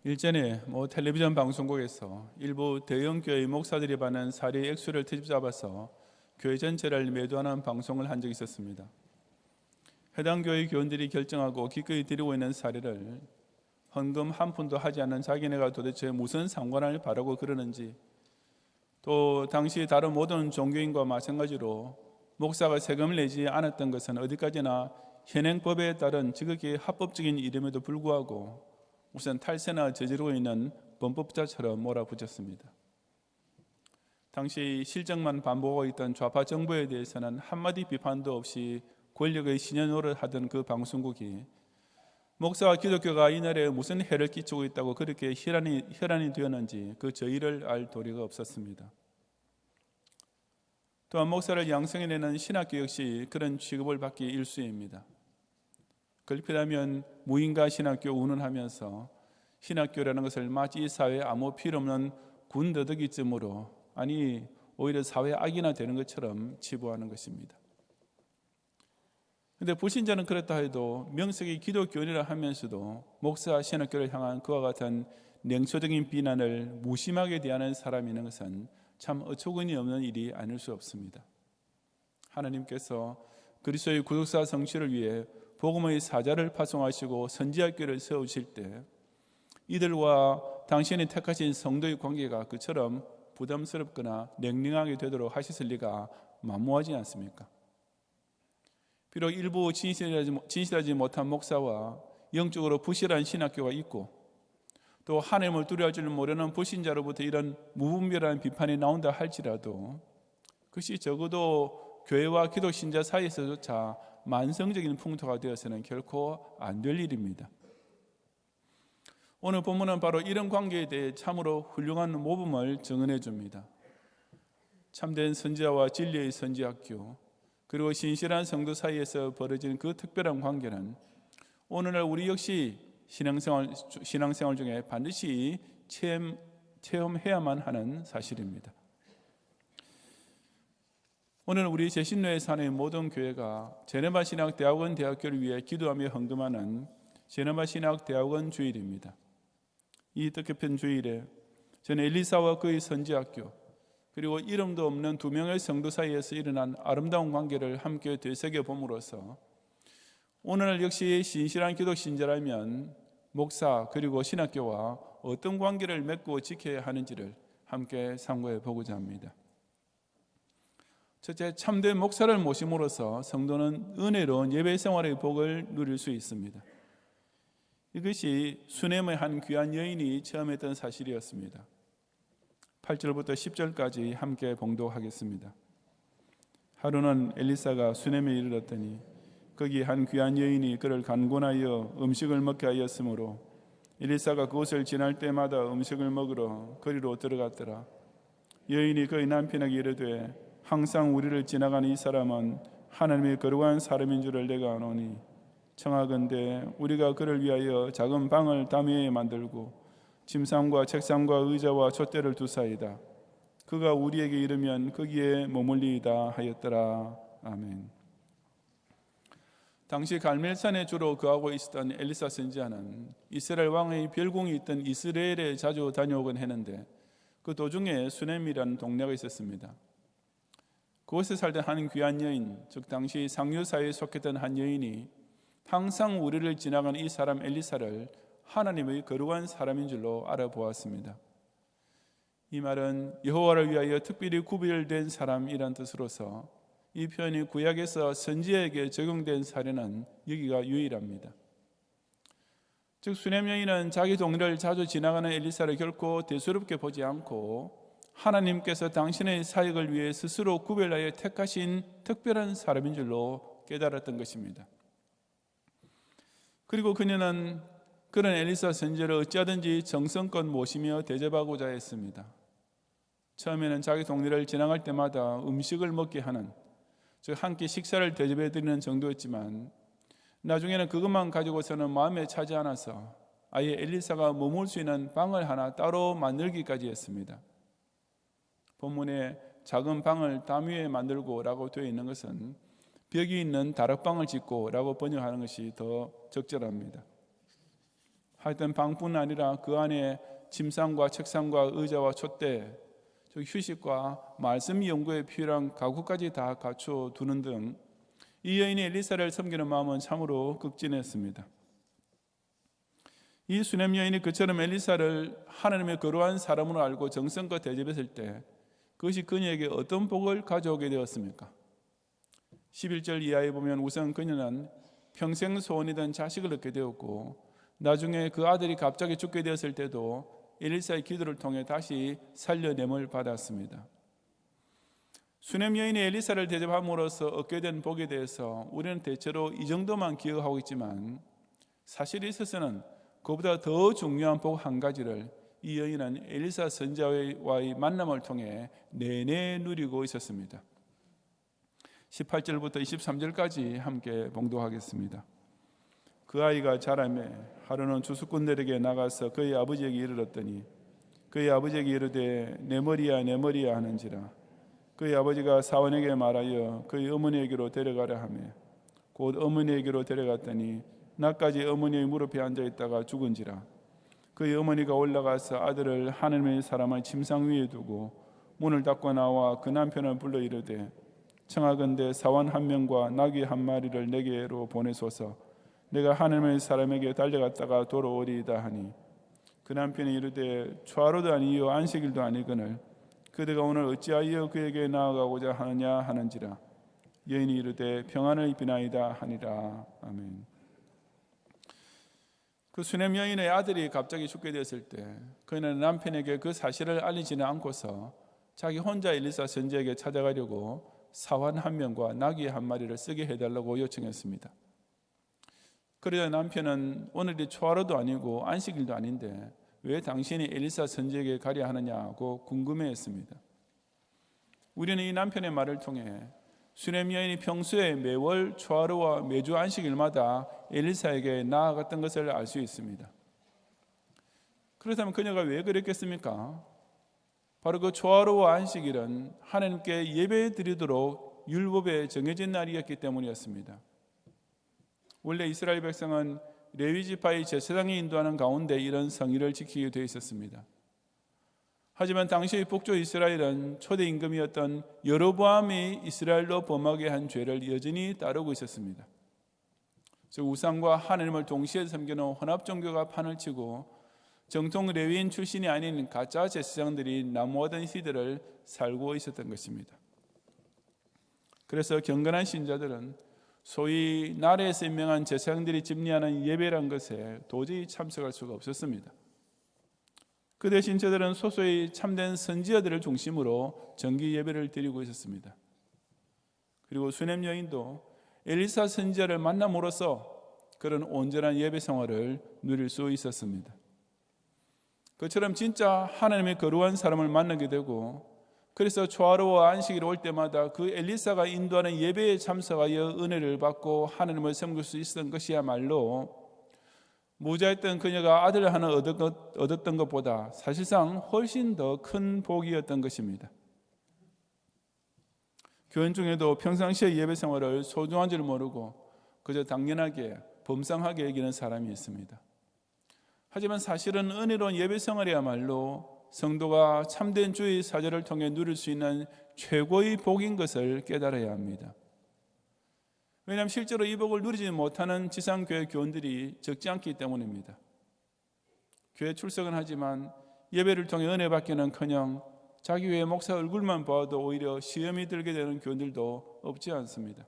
일전에 텔레비전 방송국에서 일부 대형 교회 목사들이 받는 사리 액수를 트집잡아서 교회 전체를 매도하는 방송을 한 적이 있었습니다. 해당 교회 교원들이 결정하고 기꺼이 드리고 있는 사례를 헌금 한 푼도 하지 않는 자기네가 도대체 무슨 상관을 바라고 그러는지, 또 당시 다른 모든 종교인과 마찬가지로 목사가 세금을 내지 않았던 것은 어디까지나 현행법에 따른 지극히 합법적인 일임에도 불구하고 우선 탈세나 저지르고 있는 범법자처럼 몰아붙였습니다. 당시 실정만 반복하고 있던 좌파 정부에 대해서는 한마디 비판도 없이 권력의 신여 노릇하던 그 방송국이 목사와 기독교가 이 나라에 무슨 해를 끼치고 있다고 그렇게 혈안이 되었는지 그 저희를 알 도리가 없었습니다. 또한 목사를 양성해내는 신학교 역시 그런 취급을 받기 일쑤입니다. 그렇다면 무인가 신학교 운운하면서 신학교라는 것을 마치 이 사회에 아무 필요 없는 군더더기쯤으로, 아니 오히려 사회 악이나 되는 것처럼 치부하는 것입니다. 그런데 불신자는 그렇다 해도 명색이 기독교인이라 하면서도 목사 신학교를 향한 그와 같은 냉소적인 비난을 무심하게 대하는 사람이 있는 것은 참 어처구니 없는 일이 아닐 수 없습니다. 하나님께서 그리스도의 구속사 성취를 위해 복음의 사자를 파송하시고 선지학교를 세우실 때 이들과 당신이 택하신 성도의 관계가 그처럼 부담스럽거나 냉랭하게 되도록 하셨을 리가 만무하지 않습니까? 비록 일부 진실하지 못한 목사와 영적으로 부실한 신학교가 있고, 또 하나님을 두려워할 줄 모르는 불신자로부터 이런 무분별한 비판이 나온다 할지라도 그것이 적어도 교회와 기독신자 사이에서조차 만성적인 풍토가 되어서는 결코 안 될 일입니다. 오늘 본문은 바로 이런 관계에 대해 참으로 훌륭한 모범을 증언해 줍니다. 참된 선지자와 진리의 선지학교, 그리고 신실한 성도 사이에서 벌어지는 그 특별한 관계는 오늘날 우리 역시 신앙생활 중에 반드시 체험해야만 하는 사실입니다. 오늘 우리 제신로에 사는 모든 교회가 제네바 신학대학원 대학교를 위해 기도하며 헌금하는 제네바 신학대학원 주일입니다. 이 뜻깊은 주일에 저는 엘리사와 그의 선지학교, 그리고 이름도 없는 두 명의 성도 사이에서 일어난 아름다운 관계를 함께 되새겨 봄으로써 오늘 역시 신실한 기독 신자라면 목사 그리고 신학교와 어떤 관계를 맺고 지켜야 하는지를 함께 상고해 보고자 합니다. 첫째, 참된 목사를 모심으로써 성도는 은혜로운 예배 생활의 복을 누릴 수 있습니다. 이것이 수넴의 한 귀한 여인이 체험했던 사실이었습니다. 8절부터 10절까지 함께 봉독하겠습니다. 하루는 엘리사가 수넴에 이르렀더니 거기 한 귀한 여인이 그를 간곤하여 음식을 먹게 하였으므로 엘리사가 그곳을 지날 때마다 음식을 먹으러 거리로 들어갔더라. 여인이 그의 남편에게 이르되 항상 우리를 지나가는 이 사람은 하나님의 거룩한 사람인 줄을 내가 아노니 청하건대 우리가 그를 위하여 작은 방을 담 위에 만들고 침상과 책상과 의자와 촛대를 두사이다. 그가 우리에게 이르면 거기에 머물리이다 하였더라. 아멘. 당시 갈멜산에 주로 거하고 있었던 엘리사 선지자는 이스라엘 왕의 별궁이 있던 이스라엘에 자주 다녀오곤 했는데 그 도중에 수넴이라는 동네가 있었습니다. 그곳에 살던 한 귀한 여인, 즉 당시 상류사회에 속했던 한 여인이 항상 우리를 지나가는 이 사람 엘리사를 하나님의 거룩한 사람인 줄로 알아보았습니다. 이 말은 여호와를 위하여 특별히 구별된 사람이란 뜻으로서 이 표현이 구약에서 선지자에게 적용된 사례는 여기가 유일합니다. 즉 수넴 여인은 자기 동네를 자주 지나가는 엘리사를 결코 대수롭게 보지 않고 하나님께서 당신의 사역을 위해 스스로 구별하여 택하신 특별한 사람인 줄로 깨달았던 것입니다. 그리고 그녀는 그런 엘리사 선지자를 어찌하든지 정성껏 모시며 대접하고자 했습니다. 처음에는 자기 동네를 지나갈 때마다 음식을 먹게 하는, 즉 한 끼 식사를 대접해드리는 정도였지만 나중에는 그것만 가지고서는 마음에 차지 않아서 아예 엘리사가 머물 수 있는 방을 하나 따로 만들기까지 했습니다. 본문에 작은 방을 담 위에 만들고 라고 되어 있는 것은 벽이 있는 다락방을 짓고 라고 번역하는 것이 더 적절합니다. 하여튼 방뿐 아니라 그 안에 침상과 책상과 의자와 촛대, 휴식과 말씀 연구에 필요한 가구까지 다 갖춰 두는 등 이 여인이 엘리사를 섬기는 마음은 참으로 극진했습니다. 이 수냄 여인이 그처럼 엘리사를 하나님의 거룩한 사람으로 알고 정성껏 대접했을 때 그것이 그녀에게 어떤 복을 가져오게 되었습니까? 11절 이하에 보면 우선 그녀는 평생 소원이던 자식을 얻게 되었고, 나중에 그 아들이 갑자기 죽게 되었을 때도 엘리사의 기도를 통해 다시 살려냄을 받았습니다. 수냄 여인이 엘리사를 대접함으로써 얻게 된 복에 대해서 우리는 대체로 이 정도만 기억하고 있지만, 사실에 있어서는 그보다 더 중요한 복 한 가지를 이 여인은 엘리사 선지자와의 만남을 통해 내내 누리고 있었습니다. 18절부터 23절까지 함께 봉독하겠습니다. 그 아이가 자라매 하루는 주수꾼들에게 나가서 그의 아버지에게 이르렀더니 그의 아버지에게 이르되 내 머리야 내 머리야 하는지라. 그의 아버지가 사원에게 말하여 그의 어머니에게로 데려가려 하며 곧 어머니에게로 데려갔더니 낮까지 어머니의 무릎에 앉아있다가 죽은지라. 그의 어머니가 올라가서 아들을 하나님의 사람의 침상 위에 두고 문을 닫고 나와 그 남편을 불러 이르되 청하건대 사원 한 명과 나귀 한 마리를 내게로 보내소서. 내가 하나님의 사람에게 달려갔다가 돌아오리이다 하니, 그 남편이 이르되 초하루도 아니요 안식일도 아니거늘 그대가 오늘 어찌하여 그에게 나아가고자 하느냐 하는지라. 여인이 이르되 평안을 비나이다 하니라. 아멘. 그 수냄 여인의 아들이 갑자기 죽게 되었을 때 그는 남편에게 그 사실을 알리지는 않고서 자기 혼자 엘리사 선지자에게 찾아가려고 사환 한 명과 나귀 한 마리를 쓰게 해달라고 요청했습니다. 그러자 남편은 오늘이 초하루도 아니고 안식일도 아닌데 왜 당신이 엘리사 선지자에게 가려 하느냐고 궁금해했습니다. 우리는 이 남편의 말을 통해 수냄 여인이 평소에 매월 초하루와 매주 안식일마다 엘리사에게 나아갔던 것을 알 수 있습니다. 그렇다면 그녀가 왜 그랬겠습니까? 바로 그 초하루와 안식일은 하나님께 예배 드리도록 율법에 정해진 날이었기 때문이었습니다. 원래 이스라엘 백성은 레위 지파의 제사장이 인도하는 가운데 이런 성의를 지키게 되어 있었습니다. 하지만 당시의 북쪽 이스라엘은 초대 임금이었던 여로보암이 이스라엘로 범하게 한 죄를 여전히 따르고 있었습니다. 즉 우상과 하나님을 동시에 섬기는 혼합 종교가 판을 치고 정통 레위인 출신이 아닌 가짜 제사장들이 난무하던 시대를 살고 있었던 것입니다. 그래서 경건한 신자들은 소위 나라에서 임명한 제사장들이 집리하는 예배란 것에 도저히 참석할 수가 없었습니다. 그 대신 저들은 소수의 참된 선지자들을 중심으로 정기 예배를 드리고 있었습니다. 그리고 수냄 여인도 엘리사 선지자를 만남으로써 그런 온전한 예배 생활을 누릴 수 있었습니다. 그처럼 진짜 하나님의 거룩한 사람을 만나게 되고, 그래서 초하루와 안식일 올 때마다 그 엘리사가 인도하는 예배에 참석하여 은혜를 받고 하나님을 섬길 수 있었던 것이야말로 무자했던 그녀가 아들을 하나 얻었던 것보다 사실상 훨씬 더 큰 복이었던 것입니다. 교인 중에도 평상시에 예배 생활을 소중한 줄 모르고 그저 당연하게 범상하게 여기는 사람이 있습니다. 하지만 사실은 은혜로운 예배 생활이야말로 성도가 참된 주의 사절을 통해 누릴 수 있는 최고의 복인 것을 깨달아야 합니다. 왜냐하면 실제로 이 복을 누리지 못하는 지상교회 교인들이 적지 않기 때문입니다. 교회 출석은 하지만 예배를 통해 은혜 받기는커녕 자기 외에 목사 얼굴만 봐도 오히려 시험이 들게 되는 교인들도 없지 않습니다.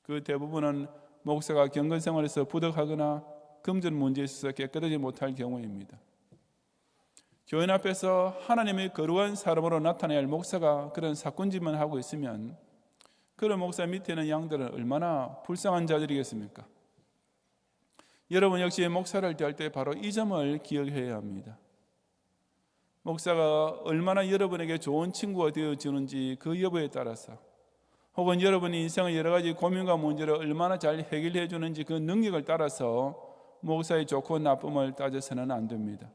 그 대부분은 목사가 경건 생활에서 부득하거나 금전 문제에 있어서 깨끗하지 못할 경우입니다. 교인 앞에서 하나님의 거룩한 사람으로 나타나야 할 목사가 그런 사건짓만 하고 있으면 그런 목사 밑에 있는 양들은 얼마나 불쌍한 자들이겠습니까? 여러분 역시 목사를 대할 때 바로 이 점을 기억해야 합니다. 목사가 얼마나 여러분에게 좋은 친구가 되어주는지 그 여부에 따라서, 혹은 여러분이 인생의 여러 가지 고민과 문제를 얼마나 잘 해결해 주는지 그 능력을 따라서 목사의 좋고 나쁨을 따져서는 안 됩니다.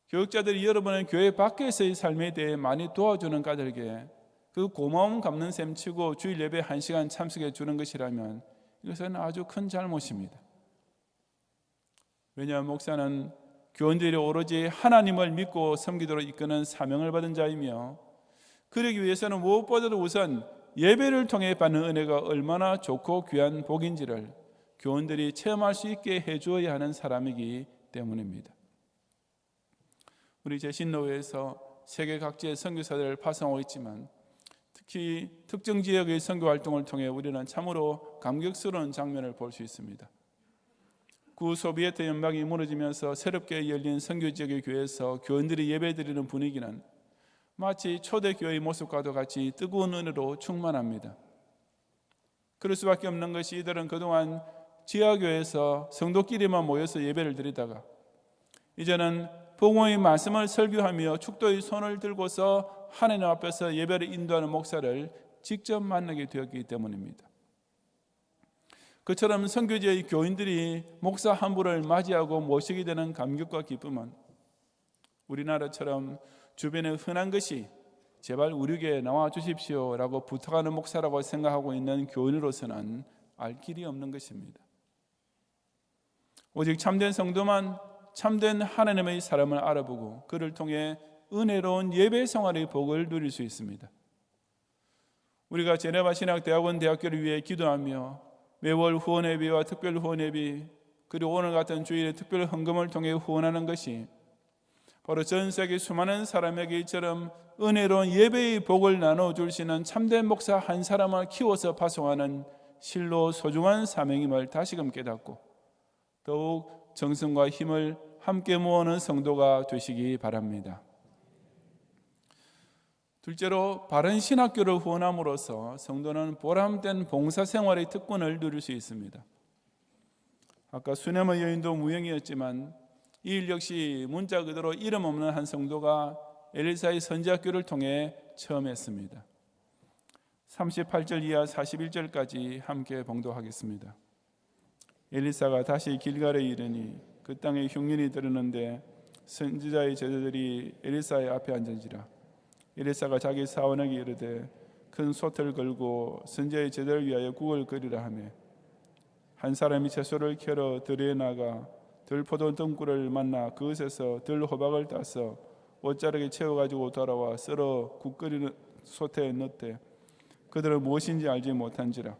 교육자들이 여러분의 교회 밖에서의 삶에 대해 많이 도와주는 까닭에 그 고마움 갚는 셈 치고 주일 예배 1시간 참석해 주는 것이라면 이것은 아주 큰 잘못입니다. 왜냐하면 목사는 교원들이 오로지 하나님을 믿고 섬기도록 이끄는 사명을 받은 자이며, 그러기 위해서는 무엇보다도 우선 예배를 통해 받는 은혜가 얼마나 좋고 귀한 복인지를 교원들이 체험할 수 있게 해주어야 하는 사람이기 때문입니다. 우리 제신노회에서 세계 각지의 선교사들을 파송하고 있지만, 특히 특정 지역의 선교 활동을 통해 우리는 참으로 감격스러운 장면을 볼 수 있습니다. 구 소비에트 연방이 무너지면서 새롭게 열린 선교 지역의 교회에서 교원들이 예배드리는 분위기는 마치 초대교회의 모습과도 같이 뜨거운 은혜로 충만합니다. 그럴 수밖에 없는 것이, 이들은 그동안 지하교회에서 성도끼리만 모여서 예배를 드리다가 이제는 복음의 말씀을 설교하며 축도의 손을 들고서 하나님 앞에서 예배를 인도하는 목사를 직접 만나게 되었기 때문입니다. 그처럼 선교지의 교인들이 목사 한 분을 맞이하고 모시게 되는 감격과 기쁨은 우리나라처럼 주변에 흔한 것이 제발 우리 교회에 나와 주십시오라고 부탁하는 목사라고 생각하고 있는 교인으로서는 알 길이 없는 것입니다. 오직 참된 성도만 참된 하나님의 사람을 알아보고 그를 통해 은혜로운 예배 생활의 복을 누릴 수 있습니다. 우리가 제네바 신학대학원 대학교를 위해 기도하며 매월 후원회비와 특별 후원회비, 그리고 오늘 같은 주일의 특별 헌금을 통해 후원하는 것이 바로 전 세계 수많은 사람에게 이처럼 은혜로운 예배의 복을 나눠줄 수 있는 참된 목사 한 사람을 키워서 파송하는 실로 소중한 사명임을 다시금 깨닫고 더욱 정성과 힘을 함께 모으는 성도가 되시기 바랍니다. 둘째로, 바른 신학교를 후원함으로써 성도는 보람된 봉사생활의 특권을 누릴 수 있습니다. 아까 수네의 여인도 무형이었지만 이 일 역시 문자 그대로 이름 없는 한 성도가 엘리사의 선지학교를 통해 체험했습니다. 38절 이하 41절까지 함께 봉독하겠습니다. 엘리사가 다시 길갈에 이르니 그 땅에 흉년이 들었는데 선지자의 제자들이 엘리사의 앞에 앉은지라. 엘리사가 자기 사원에게 이르되 큰 솥을 걸고 선지자의 제자를 위하여 국을 끓이라 하매 한 사람이 채소를 켜러 들에 나가 들포도 등굴을 만나 그것에서 들호박을 따서 옷자락에 채워가지고 돌아와 썰어 국 끓이는 솥에 넣되 그들은 무엇인지 알지 못한지라.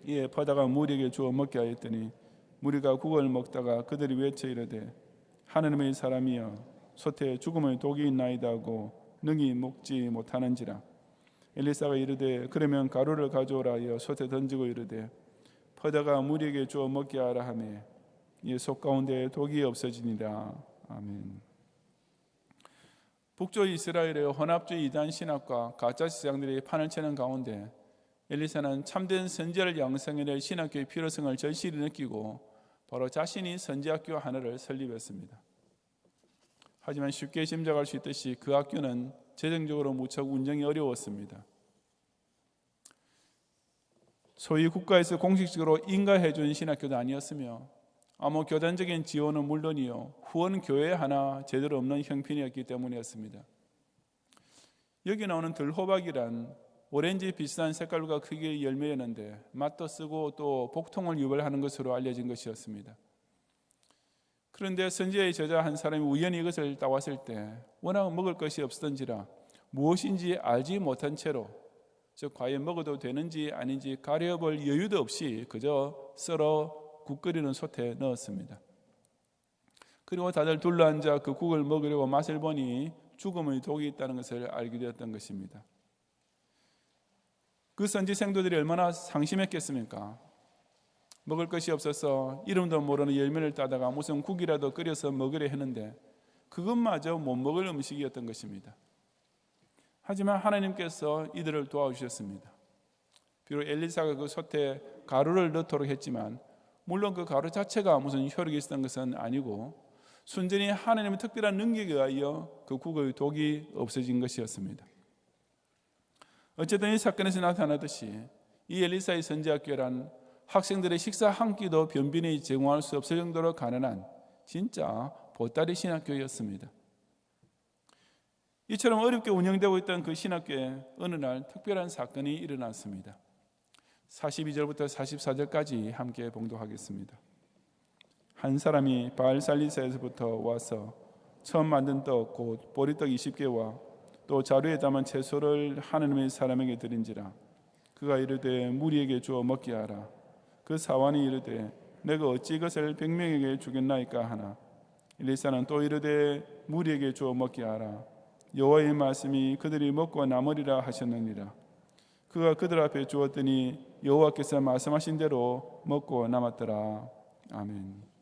이에 퍼다가 무리에게 주어 먹게 하였더니 무리가 국을 먹다가 그들이 외쳐 이르되 하나님의 사람이여 솥에 죽음의 독이 있나이다 하고 능히 먹지 못하는지라. 엘리사가 이르되 그러면 가루를 가져오라 하여 솥에 던지고 이르되 퍼다가 무리에게 주어 먹게 하라 하매 이 솥 가운데 독이 없어지니라. 아멘. 북쪽 이스라엘의 혼합주의 이단 신학과 가짜 시장들이 판을 치는 가운데 엘리사는 참된 선지자를 양성해낼 신학교의 필요성을 절실히 느끼고 바로 자신이 선지학교 하나를 설립했습니다. 하지만 쉽게 짐작할 수 있듯이 그 학교는 재정적으로 무척 운영이 어려웠습니다. 소위 국가에서 공식적으로 인가해 준 신학교도 아니었으며 아무 교단적인 지원은 물론이요 후원 교회 하나 제대로 없는 형편이었기 때문이었습니다. 여기 나오는 들호박이란 오렌지 비슷한 색깔과 크기의 열매였는데 맛도 쓰고 또 복통을 유발하는 것으로 알려진 것이었습니다. 그런데 선지자의 제자 한 사람이 우연히 이것을 따왔을 때 워낙 먹을 것이 없었던지라 무엇인지 알지 못한 채로, 즉 과연 먹어도 되는지 아닌지 가려볼 여유도 없이 그저 썰어 국 끓이는 솥에 넣었습니다. 그리고 다들 둘러앉아 그 국을 먹으려고 맛을 보니 죽음의 독이 있다는 것을 알게 되었던 것입니다. 그 선지 생도들이 얼마나 상심했겠습니까? 먹을 것이 없어서 이름도 모르는 열매를 따다가 무슨 국이라도 끓여서 먹으려 했는데 그것마저 못 먹을 음식이었던 것입니다. 하지만 하나님께서 이들을 도와주셨습니다. 비록 엘리사가 그 솥에 가루를 넣도록 했지만 물론 그 가루 자체가 무슨 효력이 있었던 것은 아니고 순전히 하나님의 특별한 능력에 의하여 그 국의 독이 없어진 것이었습니다. 어쨌든 이 사건에서 나타나듯이 이 엘리사의 선지학교란 학생들의 식사 한 끼도 변변히 제공할 수 없을 정도로 가난한 진짜 보따리 신학교였습니다. 이처럼 어렵게 운영되고 있던 그 신학교에 어느 날 특별한 사건이 일어났습니다. 42절부터 44절까지 함께 봉독하겠습니다. 한 사람이 바알살리사에서부터 와서 처음 만든 떡 곧 보리떡 20개와 또 자루에 담은 채소를 하느님의 사람에게 드린지라. 그가 이르되 무리에게 주어 먹게 하라. 그 사환이 이르되 내가 어찌 이것을 100명에게 주겠나이까 하나. 엘리사는 또 이르되 무리에게 주어 먹게 하라. 여호와의 말씀이 그들이 먹고 남으리라 하셨느니라. 그가 그들 앞에 주었더니 여호와께서 말씀하신 대로 먹고 남았더라. 아멘.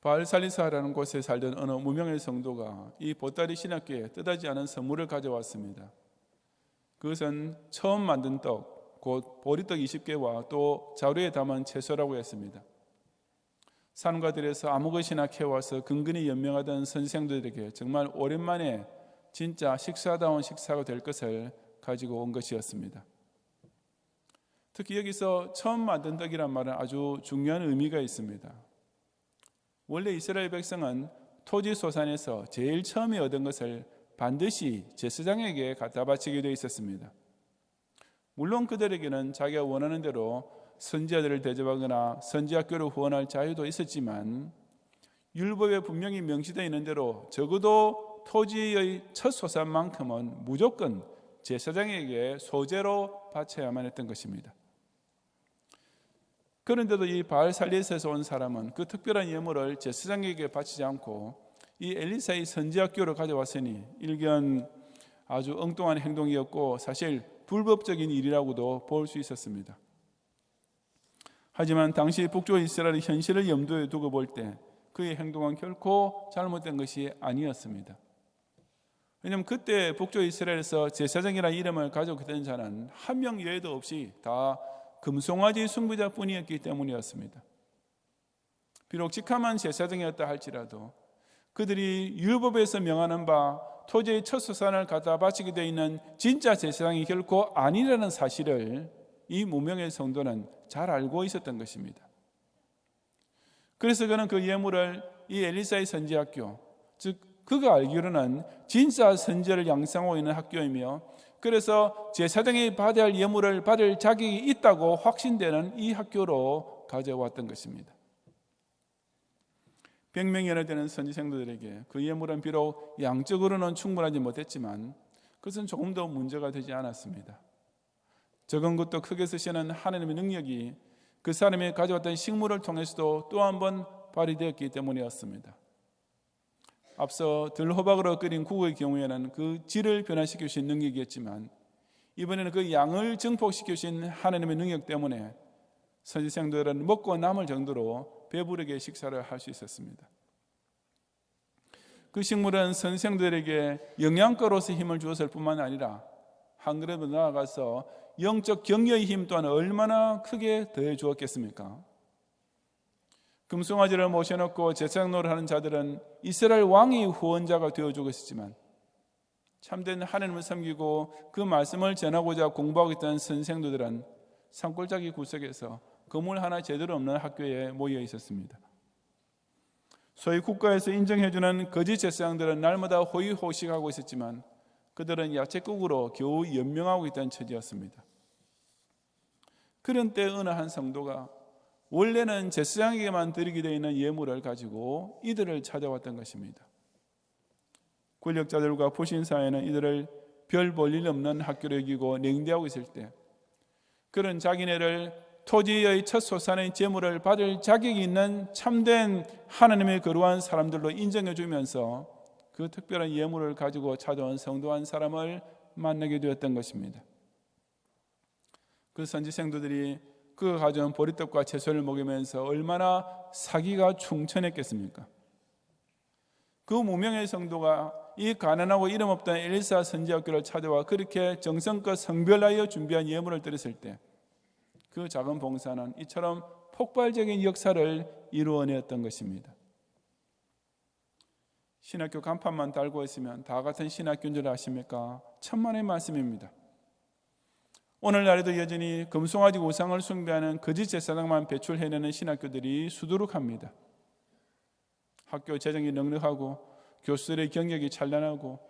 바알살리사라는 곳에 살던 어느 무명의 성도가 이 보따리 신학교에 뜻하지 않은 선물을 가져왔습니다. 그것은 처음 만든 떡, 곧 보리떡 20개와 또 자루에 담은 채소라고 했습니다. 산과 들에서 아무 것이나 캐와서 근근히 연명하던 선생들에게 정말 오랜만에 진짜 식사다운 식사가 될 것을 가지고 온 것이었습니다. 특히 여기서 처음 만든 떡이란 말은 아주 중요한 의미가 있습니다. 원래 이스라엘 백성은 토지 소산에서 제일 처음에 얻은 것을 반드시 제사장에게 갖다 바치게 되어 있었습니다. 물론 그들에게는 자기가 원하는 대로 선지자들을 대접하거나 선지학교를 후원할 자유도 있었지만 율법에 분명히 명시되어 있는 대로 적어도 토지의 첫 소산만큼은 무조건 제사장에게 소재로 바쳐야만 했던 것입니다. 그런데도 이 바알살리사에서 온 사람은 그 특별한 예물을 제사장에게 바치지 않고 이 엘리사의 선지학교를 가져왔으니 일견 아주 엉뚱한 행동이었고 사실 불법적인 일이라고도 볼 수 있었습니다. 하지만 당시 북쪽 이스라엘의 현실을 염두에 두고 볼 때 그의 행동은 결코 잘못된 것이 아니었습니다. 왜냐하면 그때 북쪽 이스라엘에서 제사장이라는 이름을 가지고 있던 자는 한 명 외에도 없이 다 금송아지 숭배자뿐이었기 때문이었습니다. 비록 직함한 제사장이었다 할지라도 그들이 율법에서 명하는 바 토지의 첫 소산을 갖다 바치게 되어 있는 진짜 제사장이 결코 아니라는 사실을 이 무명의 성도는 잘 알고 있었던 것입니다. 그래서 그는 그 예물을 이 엘리사의 선지학교, 즉 그가 알기로는 진짜 선지자를 양성하고 있는 학교이며 그래서 제사장이 받아야 할 예물을 받을 자격이 있다고 확신되는 이 학교로 가져왔던 것입니다. 100명이나 되는 선지생도들에게 그 예물은 비록 양적으로는 충분하지 못했지만 그것은 조금 더 문제가 되지 않았습니다. 적은 것도 크게 쓰시는 하나님의 능력이 그 사람이 가져왔던 식물을 통해서도 또 한 번 발휘되었기 때문이었습니다. 앞서 들호박으로 끓인 국의 경우에는 그 질을 변화시켜 주신 능력이었지만 이번에는 그 양을 증폭시켜 주신 하나님의 능력 때문에 선지생들은 먹고 남을 정도로 배부르게 식사를 할 수 있었습니다. 그 식물은 선지생들에게 영양가로서 힘을 주었을 뿐만 아니라 한 걸음 더 나아가서 영적 격려의 힘 또한 얼마나 크게 더해 주었겠습니까? 금송아지를 모셔놓고 제사장 노릇하는 자들은 이스라엘 왕의 후원자가 되어주고 있었지만 참된 하나님을 섬기고 그 말씀을 전하고자 공부하고 있던 선생도들은 산골짜기 구석에서 건물 하나 제대로 없는 학교에 모여 있었습니다. 소위 국가에서 인정해주는 거짓 제사장들은 날마다 호의호식하고 있었지만 그들은 야채국으로 겨우 연명하고 있다는 처지였습니다. 그런 때 어느 한 성도가 원래는 제사장에게만 드리게 되어 있는 예물을 가지고 이들을 찾아왔던 것입니다. 권력자들과 부신사회는 이들을 별 볼 일 없는 학교로 여기고 냉대하고 있을 때 그런 자기네를 토지의 첫 소산의 제물을 받을 자격이 있는 참된 하나님의 거룩한 사람들로 인정해 주면서 그 특별한 예물을 가지고 찾아온 성도 한 사람을 만나게 되었던 것입니다. 그 선지생도들이 그가 가져온 보리떡과 채소를 먹으면서 얼마나 사기가 충천했겠습니까? 그 무명의 성도가 이 가난하고 이름 없던 엘리사 선지학교를 찾아와 그렇게 정성껏 성별하여 준비한 예물을 드렸을 때 그 작은 봉사는 이처럼 폭발적인 역사를 이루어내었던 것입니다. 신학교 간판만 달고 있으면 다 같은 신학교인 줄 아십니까? 천만의 말씀입니다. 오늘날에도 여전히 금송아지 우상을 숭배하는 거짓 제사장만 배출해내는 신학교들이 수두룩합니다. 학교 재정이 넉넉하고 교수들의 경력이 찬란하고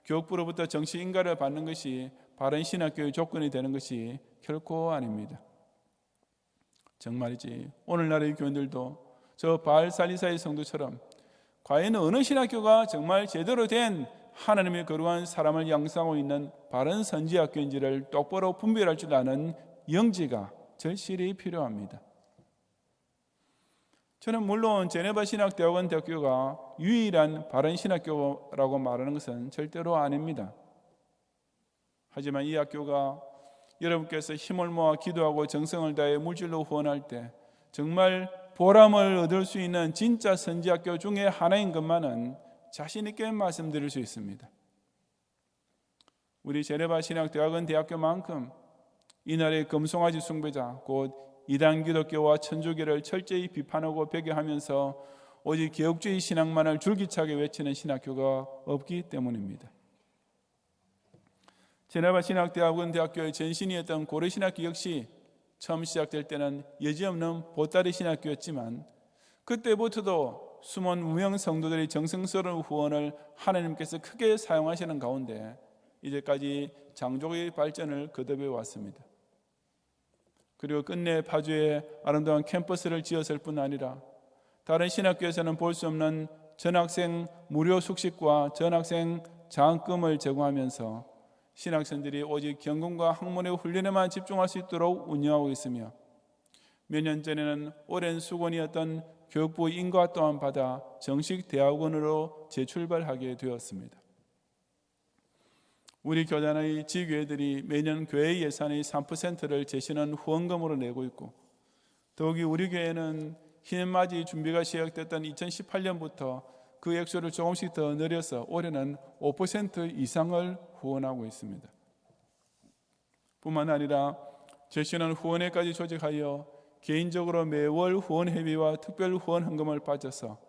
교육부로부터 정시 인가를 받는 것이 바른 신학교의 조건이 되는 것이 결코 아닙니다. 정말이지 오늘날의 교인들도 저 바알살리사의 성도처럼 과연 어느 신학교가 정말 제대로 된 하나님의 거룩한 사람을 양성하고 있는 바른 선지학교인지를 똑바로 분별할 줄 아는 영지가 절실히 필요합니다. 저는 물론 제네바 신학대학원 대학교가 유일한 바른 신학교라고 말하는 것은 절대로 아닙니다. 하지만 이 학교가 여러분께서 힘을 모아 기도하고 정성을 다해 물질로 후원할 때 정말 보람을 얻을 수 있는 진짜 선지학교 중에 하나인 것만은 자신 있게 말씀드릴 수 있습니다. 우리 제네바 신학대학원 대학교만큼 이날의 금송아지 숭배자 곧 이단 기독교와 천주교를 철저히 비판하고 배교하면서 오직 개혁주의 신앙만을 줄기차게 외치는 신학교가 없기 때문입니다. 제네바 신학대학원 대학교의 전신이었던 고려신학교 역시 처음 시작될 때는 여지없는 보따리 신학교였지만 그때부터도 숨은 무명 성도들의 정성스러운 후원을 하나님께서 크게 사용하시는 가운데 이제까지 장족의 발전을 거듭해 왔습니다. 그리고 끝내 파주에 아름다운 캠퍼스를 지었을 뿐 아니라 다른 신학교에서는 볼 수 없는 전학생 무료 숙식과 전학생 장학금을 제공하면서 신학생들이 오직 경공과 학문의 훈련에만 집중할 수 있도록 운영하고 있으며 몇 년 전에는 오랜 수건이었던 교육부 인가 또한 받아 정식 대학원으로 재출발하게 되었습니다. 우리 교단의 지교회들이 매년 교회 예산의 3%를 제시하는 후원금으로 내고 있고 더욱이 우리 교회는 흰맞이 준비가 시작됐던 2018년부터 그 액수를 조금씩 더 늘려서 올해는 5% 이상을 후원하고 있습니다. 뿐만 아니라 제시하는 후원회까지 조직하여 개인적으로 매월 후원회비와 특별 후원 헌금을 바쳐서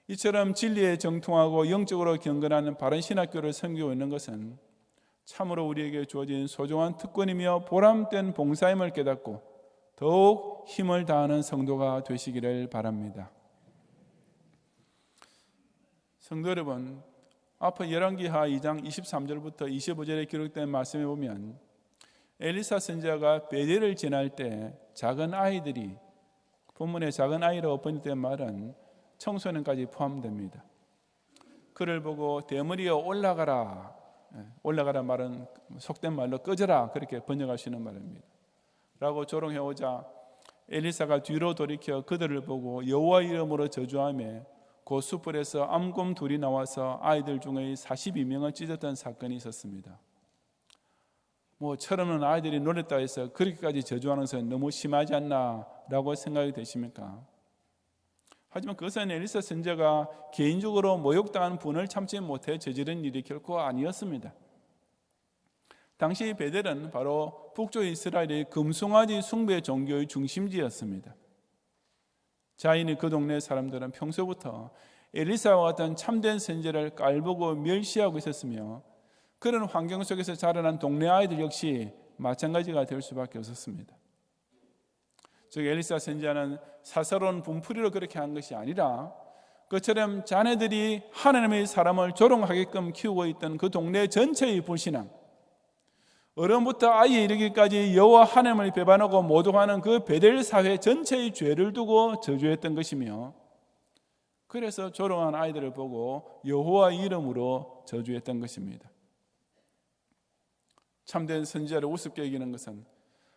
이처럼 진리에 정통하고 영적으로 경건하는 바른 신학교를 섬기고 있는 것은 참으로 우리에게 주어진 소중한 특권이며 보람된 봉사임을 깨닫고 더욱 힘을 다하는 성도가 되시기를 바랍니다. 성도 여러분, 앞에 열왕기하 2장 23절부터 25절에 기록된 말씀에 보면 엘리사 선지자가 베델을 지날 때 작은 아이들이 본문에 작은 아이라고 번역된 말은 청소년까지 포함됩니다. 그를 보고 대머리여 올라가라. 올라가라 말은 속된 말로 꺼져라 그렇게 번역할 수 있는 말입니다. 라고 조롱해오자 엘리사가 뒤로 돌이켜 그들을 보고 여호와 이름으로 저주하며 그 숯불에서 암곰 둘이 나와서 아이들 중에 42명을 찢었던 사건이 있었습니다. 철없는 아이들이 놀랬다 해서 그렇게까지 저주하는 것은 너무 심하지 않나 라고 생각이 되십니까? 하지만 그것은 엘리사 선지자가 개인적으로 모욕당한 분을 참지 못해 저지른 일이 결코 아니었습니다. 당시 베델은 바로 북쪽 이스라엘의 금송아지 숭배 종교의 중심지였습니다. 자인이 그 동네 사람들은 평소부터 엘리사와 같은 참된 선지자를 깔보고 멸시하고 있었으며 그런 환경 속에서 자라난 동네 아이들 역시 마찬가지가 될 수밖에 없었습니다. 즉 엘리사 선지자는 사사로운 분풀이로 그렇게 한 것이 아니라 그처럼 자네들이 하나님의 사람을 조롱하게끔 키우고 있던 그 동네 전체의 불신앙, 어른부터 아이에 이르기까지 여호와 하나님을 배반하고 모독하는 그 베델 사회 전체의 죄를 두고 저주했던 것이며 그래서 조롱한 아이들을 보고 여호와 이름으로 저주했던 것입니다. 참된 선지자를 우습게 여기는 것은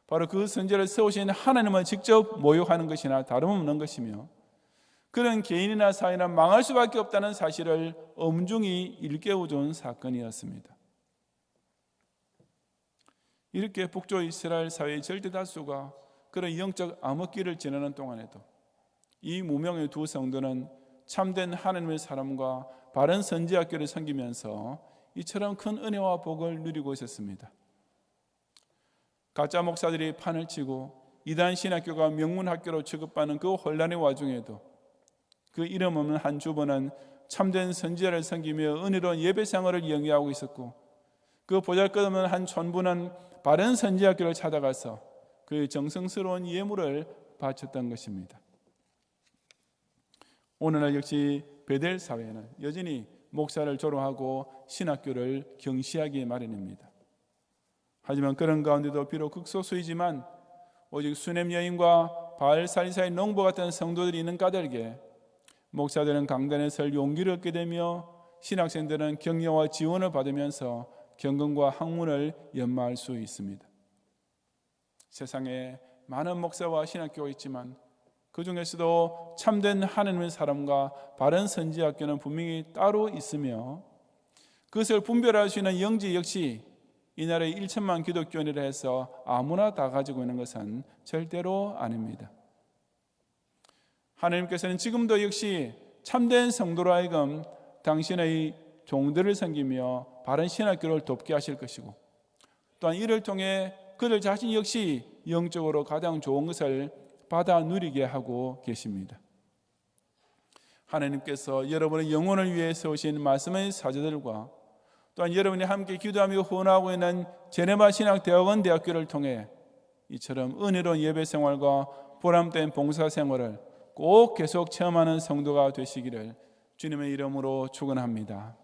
바로 그 선지자를 세우신 하나님을 직접 모욕하는 것이나 다름없는 것이며 그런 개인이나 사회는 망할 수밖에 없다는 사실을 엄중히 일깨워준 사건이었습니다. 이렇게 북쪽 이스라엘 사회의 절대 다수가 그런 영적 암흑기를 지나는 동안에도 이 무명의 두 성도는 참된 하나님의 사람과 바른 선지학교를 섬기면서 이처럼 큰 은혜와 복을 누리고 있었습니다. 가짜 목사들이 판을 치고 이단 신학교가 명문학교로 취급받는 그 혼란의 와중에도 그 이름 없는 한 주부는 참된 선지자를 섬기며 은혜로운 예배생활을 영위하고 있었고 그 보잘것없는 한 촌부는 바른 선지학교를 찾아가서 그의 정성스러운 예물을 바쳤던 것입니다. 오늘날 역시 베델 사회는 여전히 목사를 조롱하고 신학교를 경시하기 마련입니다. 하지만 그런 가운데도 비록 극소수이지만 오직 수냄 여인과 바알살리사의 농부 같은 성도들이 있는 까닭에 목사들은 강단에 설 용기를 얻게 되며 신학생들은 격려와 지원을 받으면서 경건과 학문을 연마할 수 있습니다. 세상에 많은 목사와 신학교가 있지만 그 중에서도 참된 하나님의 사람과 바른 선지학교는 분명히 따로 있으며 그것을 분별할 수 있는 영지 역시 이 나라에 1천만 기독교인이라 해서 아무나 다 가지고 있는 것은 절대로 아닙니다. 하나님께서는 지금도 역시 참된 성도로 하여금 당신의 종들을 섬기며 바른 신학교를 돕게 하실 것이고 또한 이를 통해 그들 자신 역시 영적으로 가장 좋은 것을 받아 누리게 하고 계십니다. 하나님께서 여러분의 영혼을 위해 세우신 말씀의 사제들과 또한 여러분이 함께 기도하며 후원하고 있는 제네바 신학대학원 대학교를 통해 이처럼 은혜로운 예배 생활과 보람된 봉사 생활을 꼭 계속 체험하는 성도가 되시기를 주님의 이름으로 축원합니다.